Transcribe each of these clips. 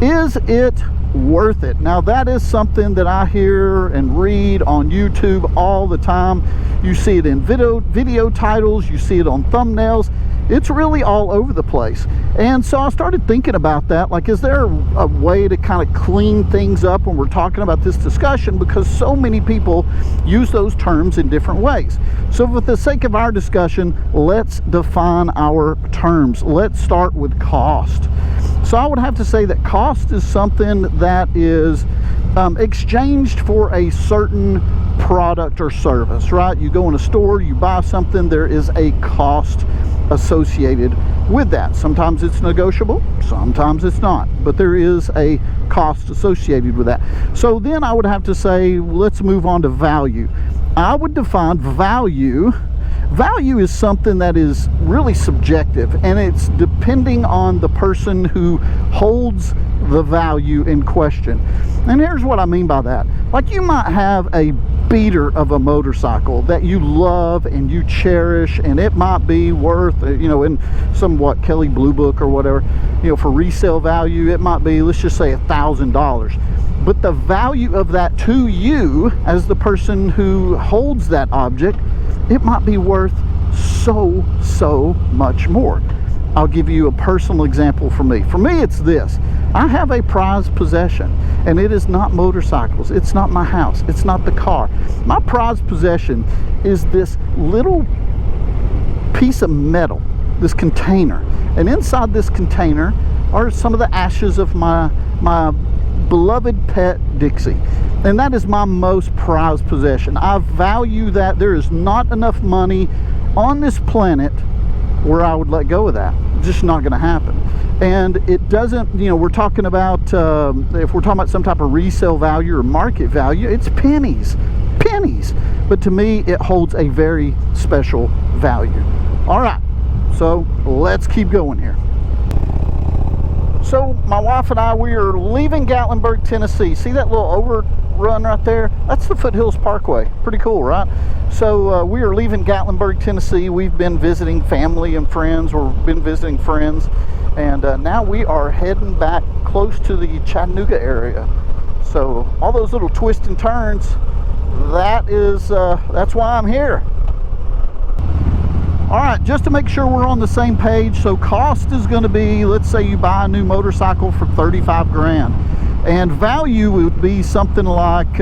Is it worth it? Now, that is something that I hear and read on YouTube all the time. You see it in video titles, you see it on thumbnails. It's really all over the place. And so I started thinking about that, like, is there a way to kind of clean things up when we're talking about this discussion, because so many people use those terms in different ways. So for the sake of our discussion, let's define our terms. Let's start with cost. So I would have to say that cost is something that is exchanged for a certain product or service, right? You go in a store, you buy something, there is a cost associated with that. Sometimes it's negotiable, sometimes it's not, but there is a cost associated with that. So then I would have to say, let's move on to value. I would define value. Value is something that is really subjective, and it's depending on the person who holds the value in question. And here's what I mean by that. Like, you might have a beater of a motorcycle that you love and you cherish, and it might be worth, you know, in somewhat Kelly Blue Book or whatever, you know, for resale value, it might be, let's just say, $1,000. But the value of that to you as the person who holds that object, it might be worth so much more. I'll give you a personal example for me. For me, it's this. I have a prized possession, and it is not motorcycles. It's not my house. It's not the car. My prized possession is this little piece of metal, this container. And inside this container are some of the ashes of my beloved pet Dixie. And that is my most prized possession. I value that. There is not enough money on this planet where I would let go of that. It's just not going to happen. And it doesn't, you know, we're talking about, if we're talking about some type of resale value or market value, it's pennies. But to me, it holds a very special value. All right, so let's keep going here. So my wife and I, we are leaving Gatlinburg, Tennessee. See that little overrun right there? That's the Foothills Parkway. Pretty cool, right? So we are leaving Gatlinburg, Tennessee. We've been visiting family and friends, or been visiting friends, and now we are heading back close to the Chattanooga area. So all those little twists and turns, that's why I'm here. All right, just to make sure we're on the same page, so cost is going to be, let's say you buy a new motorcycle for 35 grand, and value would be something like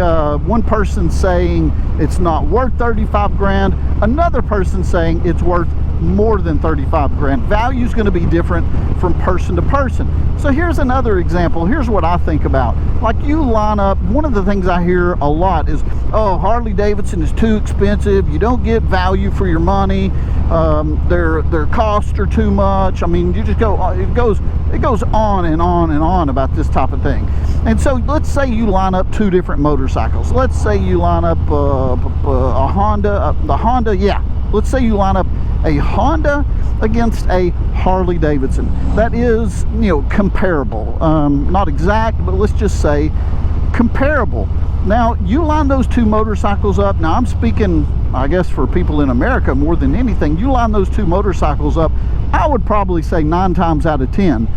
one person saying it's not worth 35 grand, another person saying it's worth more than 35 grand. Value is going to be different from person to person. So here's another example. Here's what I think about. Like, you line up, one of the things I hear a lot is, oh, Harley Davidson is too expensive, you don't get value for your money, their costs are too much. I mean, you just go, it goes on and on and on about this type of thing. And so let's say you line up two different motorcycles. Let's say you line up a Honda, let's say you line up a Honda against a Harley Davidson. That is, you know, comparable. Not exact, but let's just say comparable. Now, you line those two motorcycles up. Now, I'm speaking, I guess, for people in America more than anything. You line those two motorcycles up, I would probably say 9 times out of 10,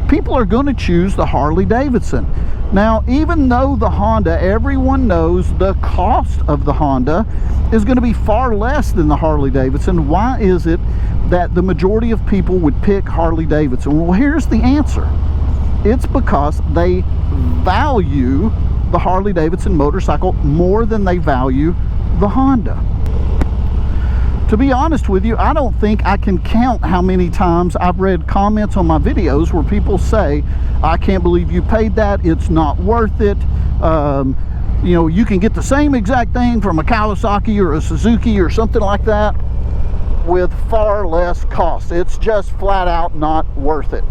people are going to choose the Harley Davidson. Now, even though the Honda, everyone knows the cost of the Honda is going to be far less than the Harley Davidson, why is it that the majority of people would pick Harley Davidson? Well, here's the answer. It's because they value the Harley Davidson motorcycle more than they value the Honda. To be honest with you, I don't think I can count how many times I've read comments on my videos where people say, I can't believe you paid that, it's not worth it, you know, you can get the same exact thing from a Kawasaki or a Suzuki or something like that with far less cost. It's just flat out not worth it.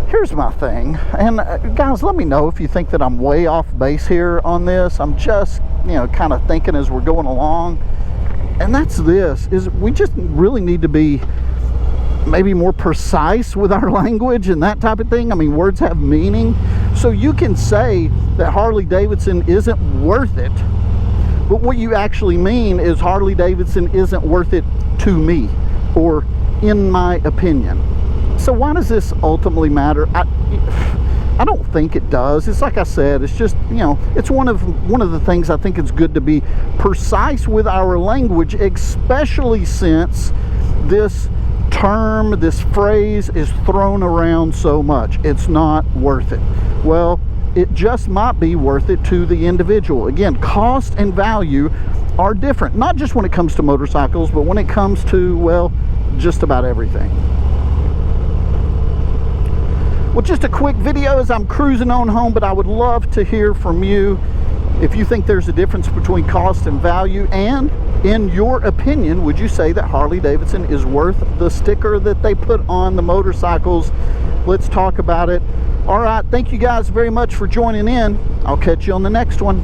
Here's my thing, and guys, let me know if you think that I'm way off base here on this. I'm just, you know, kind of thinking as we're going along. And that's this, is we just really need to be maybe more precise with our language and that type of thing. I mean, words have meaning. So you can say that Harley Davidson isn't worth it, but what you actually mean is Harley Davidson isn't worth it to me, or in my opinion. So why does this ultimately matter? I don't think it does. It's like I said, it's just, you know, it's one of the things I think it's good to be precise with our language, especially since this term, this phrase is thrown around so much. It's not worth it. Well, it just might be worth it to the individual. Again, cost and value are different, not just when it comes to motorcycles, but when it comes to, well, just about everything. Well, just a quick video as I'm cruising on home, but I would love to hear from you if you think there's a difference between cost and value, and in your opinion, would you say that Harley Davidson is worth the sticker that they put on the motorcycles? Let's talk about it. All right, thank you guys very much for joining in. I'll catch you on the next one.